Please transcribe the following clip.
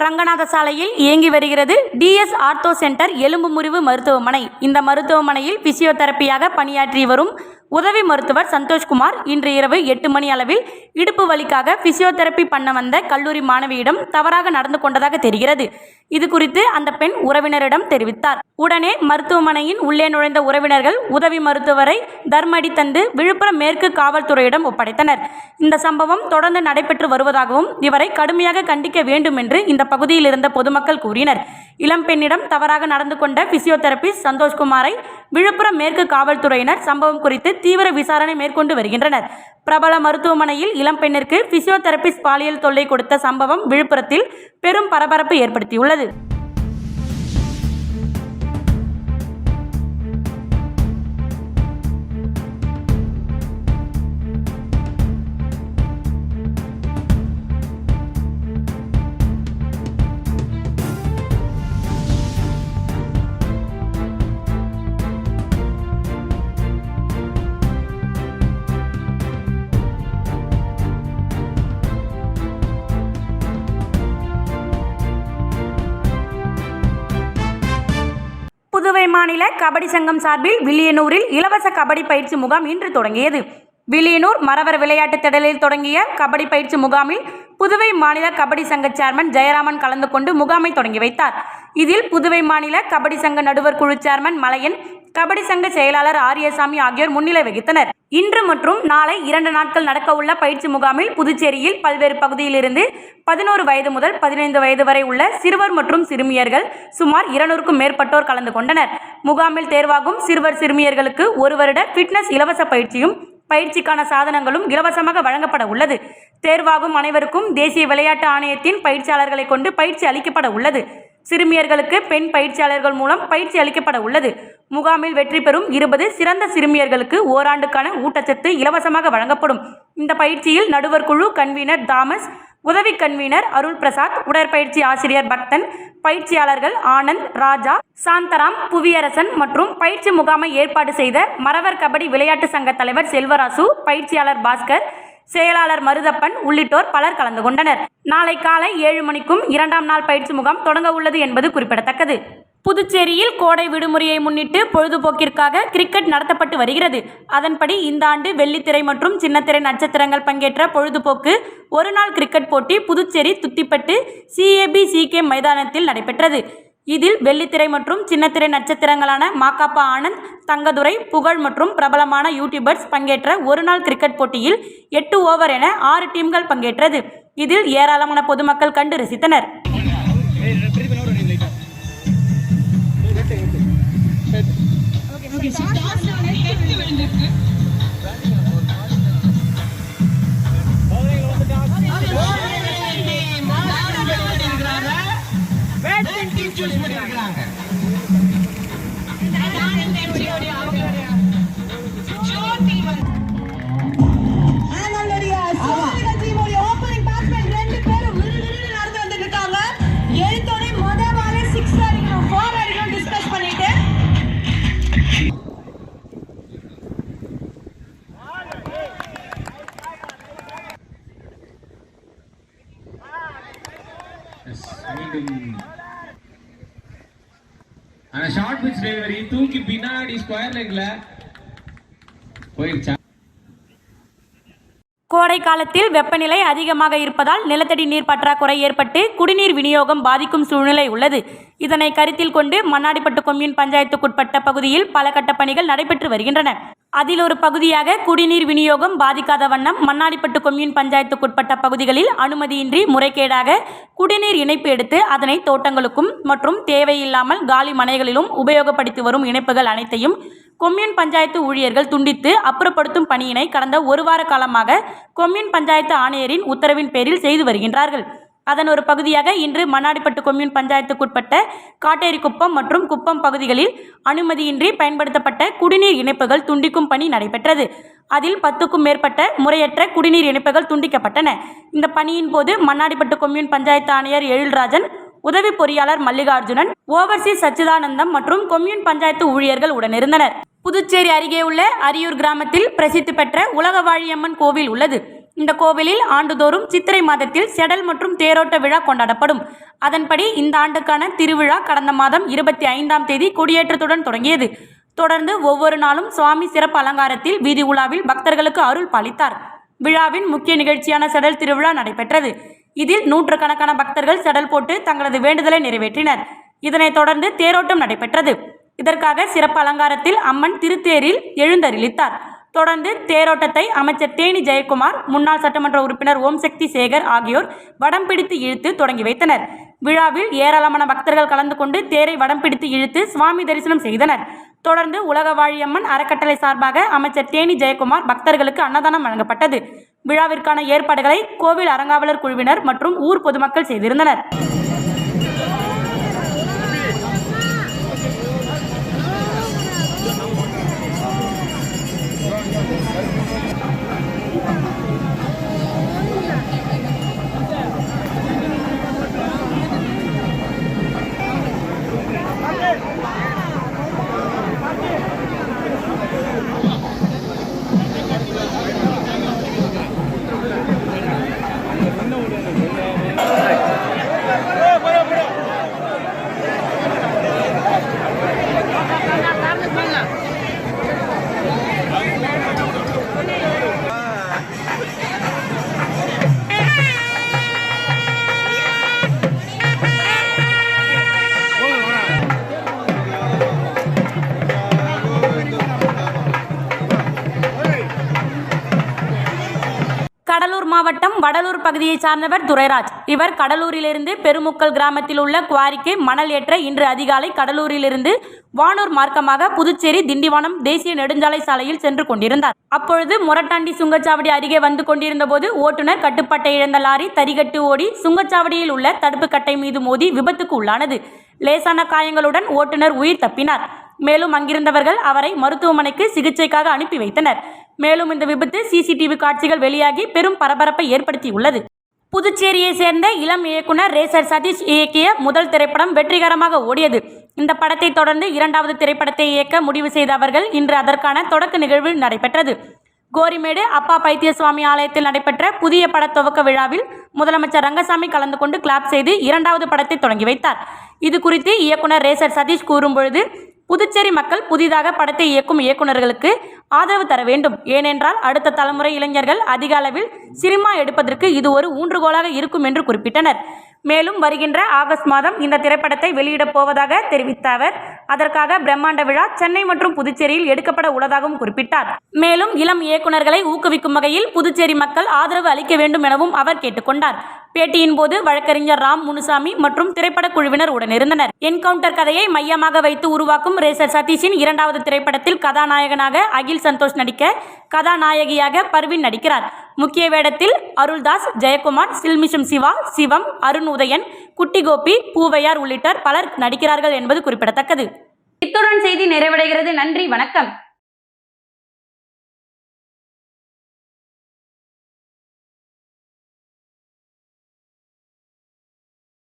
ரங்கநாத சாலையில் இயங்கி வருகிறது டிஎஸ் ஆர்த்தோ சென்டர் எலும்பு முறிவு மருத்துவமனை. இந்த மருத்துவமனையில் பிசியோதெரபியாக பணியாற்றி வரும் உதவி மருத்துவர் சந்தோஷ்குமார் இன்று இரவு 8 மணி அளவில் இடுப்பு வலிக்காக பிசியோதெரபி பண்ண வந்த கல்லூரி மாணவியிடம் தவறாக நடந்து கொண்டதாக தெரிகிறது. இது குறித்து அந்த பெண் உறவினரிடம் தெரிவித்தார். உடனே மருத்துவமனையின் உள்ளே நுழைந்த உறவினர்கள் உதவி மருத்துவரை தர்மடி தந்து விழுப்புரம் மேற்கு காவல்துறையிடம் ஒப்படைத்தனர். இந்த சம்பவம் தொடர்ந்து நடைபெற்று வருவதாகவும் இவரை கடுமையாக கண்டிக்க வேண்டும் என்று இந்த பகுதியில் இருந்த பொதுமக்கள் கூறினர். இளம்பெண்ணிடம் தவறாக நடந்து கொண்ட பிசியோதெரபிஸ்ட் சந்தோஷ்குமாரை விழுப்புரம் மேற்கு காவல்துறையினர் சம்பவம் குறித்து தீவிர விசாரணை மேற்கொண்டு வருகின்றனர். பிரபல மருத்துவமனையில் இளம்பெண்ணிற்கு பிசியோதெரபிஸ்ட் பாலியல் தொல்லை கொடுத்த சம்பவம் விழுப்புரத்தில் பெரும் பரபரப்பு ஏற்படுத்தியுள்ளது. புதுவை மாநில கபடி சங்கம் சார்பில் வில்லியனூரில் இலவச கபடி பயிற்சி முகாம் இன்று தொடங்கியது. வில்லியனூர் மரவர் விளையாட்டு திடலில் தொடங்கிய கபடி பயிற்சி முகாமில் புதுவை மாநில கபடி சங்க சேர்மன் ஜெயராமன் கலந்து கொண்டு முகாமை தொடங்கி வைத்தார். இதில் புதுவை மாநில கபடி சங்க நடுவர் குழு சேர்மன் மலையன், கபடி சங்க செயலாளர் ஆரியசாமி ஆகியோர் முன்னிலை வகித்தனர். இன்று மற்றும் நாளை 2 நாட்கள் நடக்க உள்ள பயிற்சி முகாமில் புதுச்சேரியில் பல்வேறு பகுதியிலிருந்து 11 வயது முதல் 15 வயது வரை உள்ள சிறுவர் மற்றும் சிறுமியர்கள் சுமார் 200க்கும் மேற்பட்டோர் கலந்து கொண்டனர். முகாமில் தேர்வாகும் சிறுவர் சிறுமியர்களுக்கு 1 வருட ஃபிட்னஸ் இலவச பயிற்சியும் பயிற்சிக்கான சாதனங்களும் இலவசமாக வழங்கப்பட உள்ளது. தேர்வாகும் அனைவருக்கும் தேசிய விளையாட்டு ஆணையத்தின் பயிற்சியாளர்களை கொண்டு பயிற்சி அளிக்கப்பட உள்ளது. சிறுமியர்களுக்கு பெண் பயிற்சியாளர்கள் மூலம் பயிற்சி அளிக்கப்பட உள்ளது. முகாமில் வெற்றி பெறும் 20 சிறந்த சிறுமியர்களுக்கு ஓராண்டுக்கான ஊட்டச்சத்து இலவசமாக வழங்கப்படும். இந்த பயிற்சியில் நடுவர் குழு கன்வீனர் தாமஸ், உதவி கன்வீனர் அருள் பிரசாத், உடற்பயிற்சி ஆசிரியர் பக்தன், பயிற்சியாளர்கள் ஆனந்த், ராஜா, சாந்தராம், புவியரசன் மற்றும் பயிற்சி முகாமை ஏற்பாடு செய்த மரவர் கபடி விளையாட்டு சங்க தலைவர் செல்வராசு, பயிற்சியாளர் பாஸ்கர், செயலாளர் மருதப்பன் உள்ளிட்டோர் பலர் கலந்து கொண்டனர். நாளை காலை 7 மணிக்கும் 2ஆம் நாள் பயிற்சி முகாம் தொடங்க உள்ளது என்பது குறிப்பிடத்தக்கது. புதுச்சேரியில் கோடை விடுமுறையை முன்னிட்டு பொழுதுபோக்கிற்காக கிரிக்கெட் நடத்தப்பட்டு வருகிறது. அதன்படி இந்த ஆண்டு வெள்ளித்திரை மற்றும் சின்னத்திரை நட்சத்திரங்கள் பங்கேற்ற பொழுதுபோக்கு ஒருநாள் கிரிக்கெட் போட்டி புதுச்சேரி துத்திப்பட்டு CABCK மைதானத்தில் நடைபெற்றது. இதில் வெள்ளித்திரை மற்றும் சின்னத்திரை நட்சத்திரங்களான மாக்காப்பா ஆனந்த், தங்கதுரை, புகழ் மற்றும் பிரபலமான யூடியூபர்ஸ் பங்கேற்ற ஒருநாள் கிரிக்கெட் போட்டியில் 8 ஓவர் என 6 டீம்கள் பங்கேற்றது. இதில் ஏராளமான பொதுமக்கள் கண்டு ரசித்தனர். ஆனா ஷார்ட் பிட்ச் டெலிவரி தூக்கி பின்னாடி ஸ்கொயர் லெக்ல போயிருச்சா. கோடை காலத்தில் வெப்பநிலை அதிகமாக இருப்பதால் நிலத்தடி நீர் பற்றாக்குறை ஏற்பட்டு குடிநீர் விநியோகம் பாதிக்கும் சூழ்நிலை உள்ளது. இதனை கருத்தில் கொண்டு மண்ணாடிப்பட்டு கொம்யூன் பஞ்சாயத்துக்குட்பட்ட பகுதியில் பல கட்ட பணிகள் நடைபெற்று வருகின்றன. அதில் ஒரு பகுதியாக குடிநீர் விநியோகம் பாதிக்காத வண்ணம் மண்ணாடிப்பட்டு கொம்யூன் பஞ்சாயத்துக்குட்பட்ட பகுதிகளில் அனுமதியின்றி முறைகேடாக குடிநீர் இணைப்பு எடுத்து அதனை தோட்டங்களுக்கும் மற்றும் தேவையில்லாமல் காலி மனைகளிலும் உபயோகப்படுத்தி வரும் இணைப்புகள் அனைத்தையும் கொம்யூன் பஞ்சாயத்து ஊழியர்கள் துண்டித்து அப்புறப்படுத்தும் பணியினை கடந்த 1 வார காலமாக கொம்யூன் பஞ்சாயத்து ஆணையரின் உத்தரவின் பேரில் செய்து வருகின்றார்கள். அதன் ஒரு பகுதியாக இன்று மண்ணாடிப்பட்டு கொம்யூன் பஞ்சாயத்துக்குட்பட்ட காட்டேரிக்குப்பம் மற்றும் குப்பம் பகுதிகளில் அனுமதியின்றி பயன்படுத்தப்பட்ட குடிநீர் இணைப்புகள் துண்டிக்கும் பணி நடைபெற்றது. அதில் 10க்கும் மேற்பட்ட முறையற்ற குடிநீர் இணைப்புகள் துண்டிக்கப்பட்டன. இந்த பணியின் போது மண்ணாடிப்பட்டு கொம்யூன் பஞ்சாயத்து ஆணையர் எழில்ராஜன், உதவி பொறியாளர் மல்லிகார்ஜுனன், ஓவர்சி சச்சிதானந்தம் மற்றும் கொம்யூன் பஞ்சாயத்து ஊழியர்கள் உடனிருந்தனர். புதுச்சேரி அருகே உள்ள அரியூர் கிராமத்தில் பிரசித்தி பெற்ற உலக வாழியம்மன் கோவில் உள்ளது. இந்த கோவிலில் ஆண்டுதோறும் சித்திரை மாதத்தில் செடல் மற்றும் தேரோட்ட விழா கொண்டாடப்படும். அதன்படி இந்த ஆண்டுக்கான திருவிழா கடந்த மாதம் 25ஆம் தேதி கொடியேற்றத்துடன் தொடங்கியது. தொடர்ந்து ஒவ்வொரு நாளும் சுவாமி சிறப்பு அலங்காரத்தில் வீதி உலாவில் பக்தர்களுக்கு அருள் பாலித்தார். விழாவின் முக்கிய நிகழ்ச்சியான செடல் திருவிழா நடைபெற்றது. இதில் நூற்றுக்கணக்கான பக்தர்கள் செடல் போட்டு தங்களது வேண்டுதலை நிறைவேற்றினர். இதனைத் தொடர்ந்து தேரோட்டம் நடைபெற்றது. இதற்காக சிறப்பு அலங்காரத்தில் அம்மன் திருத்தேரில் எழுந்தருளித்தார். தொடர்ந்து தேரோட்டத்தை அமைச்சர் தேனி ஜெயக்குமார், முன்னாள் சட்டமன்ற உறுப்பினர் ஓம் சக்தி சேகர் ஆகியோர் வடம் பிடித்து இழுத்து தொடங்கி வைத்தனர். விழாவில் ஏராளமான பக்தர்கள் கலந்து கொண்டு தேரை வடம் பிடித்து இழுத்து சுவாமி தரிசனம் செய்தனர். தொடர்ந்து உலக வாழியம்மன் அறக்கட்டளை சார்பாக அமைச்சர் தேனி ஜெயக்குமார் பக்தர்களுக்கு அன்னதானம் வழங்கப்பட்டது. விழாவிற்கான ஏற்பாடுகளை கோவில் அறங்காவலர் குழுவினர் மற்றும் ஊர் பொதுமக்கள் செய்திருந்தனர். கடலூர் மாவட்டம் வடலூர் பகுதியை சார்ந்தவர் துரைராஜ். இவர் கடலூரிலிருந்து பெருமுக்கல் கிராமத்தில் உள்ள குவாரிக்கு மணல் ஏற்ற இன்று அதிகாலை கடலூரிலிருந்து வானூர் மார்க்கமாக புதுச்சேரி திண்டிவனம் தேசிய நெடுஞ்சாலை சாலையில் சென்று கொண்டிருந்தார். அப்பொழுது மொரட்டாண்டி சுங்கச்சாவடி அருகே வந்து கொண்டிருந்த போது ஓட்டுநர் கட்டுப்பாட்டை இழந்த லாரி தரிகட்டு ஓடி சுங்கச்சாவடியில் உள்ள தடுப்பு கட்டை மீது மோதி விபத்துக்கு உள்ளானது. லேசான காயங்களுடன் ஓட்டுநர் உயிர் தப்பினார். மேலும் அங்கிருந்தவர்கள் அவரை மருத்துவமனைக்கு சிகிச்சைக்காக அனுப்பி வைத்தனர். மேலும் இந்த விபத்து சிசிடிவி காட்சிகள் வெளியாகி பெரும் பரபரப்பை ஏற்படுத்தியுள்ளது. புதுச்சேரியை சேர்ந்த இளம் இயக்குனர் ரேசர் சதீஷ் இயக்கிய முதல் திரைப்படம் வெற்றிகரமாக ஓடியது. இந்த படத்தை தொடர்ந்து இரண்டாவது திரைப்படத்தை இயக்க முடிவு செய்த அவர்கள் இன்று அதற்கான தொடக்க நிகழ்வு நடைபெற்றது. கோரிமேடு அப்பா பைத்தியசுவாமி ஆலயத்தில் நடைபெற்ற புதிய பட துவக்க விழாவில் முதலமைச்சர் ரங்கசாமி கலந்து கொண்டு கிளாப் செய்து இரண்டாவது படத்தை தொடங்கி வைத்தார். இது குறித்து இயக்குனர் ரேசர் சதீஷ் கூறும்பொழுது, புதுச்சேரி மக்கள் புதிதாக படத்தை இயக்கும் இயக்குநர்களுக்கு ஆதரவு தர வேண்டும். ஏனென்றால் அடுத்த தலைமுறை இளைஞர்கள் அதிக அளவில் சினிமா எடுப்பதற்கு இது ஒரு ஊன்றுகோலாக இருக்கும் என்று குறிப்பிட்டனர். மேலும் வருகின்ற ஆகஸ்ட் மாதம் இந்த திரைப்படத்தை வெளியிடப் போவதாக தெரிவித்த அவர், அதற்காக பிரம்மாண்ட விழா சென்னை மற்றும் புதுச்சேரியில் எடுக்கப்பட உள்ளதாகவும் குறிப்பிட்டார். மேலும் இளம் இயக்குநர்களை ஊக்குவிக்கும் வகையில் புதுச்சேரி மக்கள் ஆதரவு அளிக்க வேண்டும் எனவும் அவர் கேட்டுக்கொண்டார். பேட்டியின் போது வழக்கறிஞர் ராம் முனுசாமி மற்றும் திரைப்பட குழுவினர் உடனிருந்தனர். என்கவுண்டர் கதையை மையமாக வைத்து உருவாக்கும் ரேசர் சதீஷின் இரண்டாவது திரைப்படத்தில் கதாநாயகனாக அகில் சந்தோஷ் நடிக்க, கதாநாயகியாக பர்வீன் நடிக்கிறார். முக்கிய வேடத்தில் அருள்தாஸ், ஜெயக்குமார், சில்மிஷம் சிவா, சிவம், அருண் உதயன், குட்டி கோபி, பூவையார் உள்ளிட்ட பலர் நடிக்கிறார்கள் என்பது குறிப்பிடத்தக்கது. இத்துடன் செய்தி நிறைவடைகிறது. நன்றி, வணக்கம்.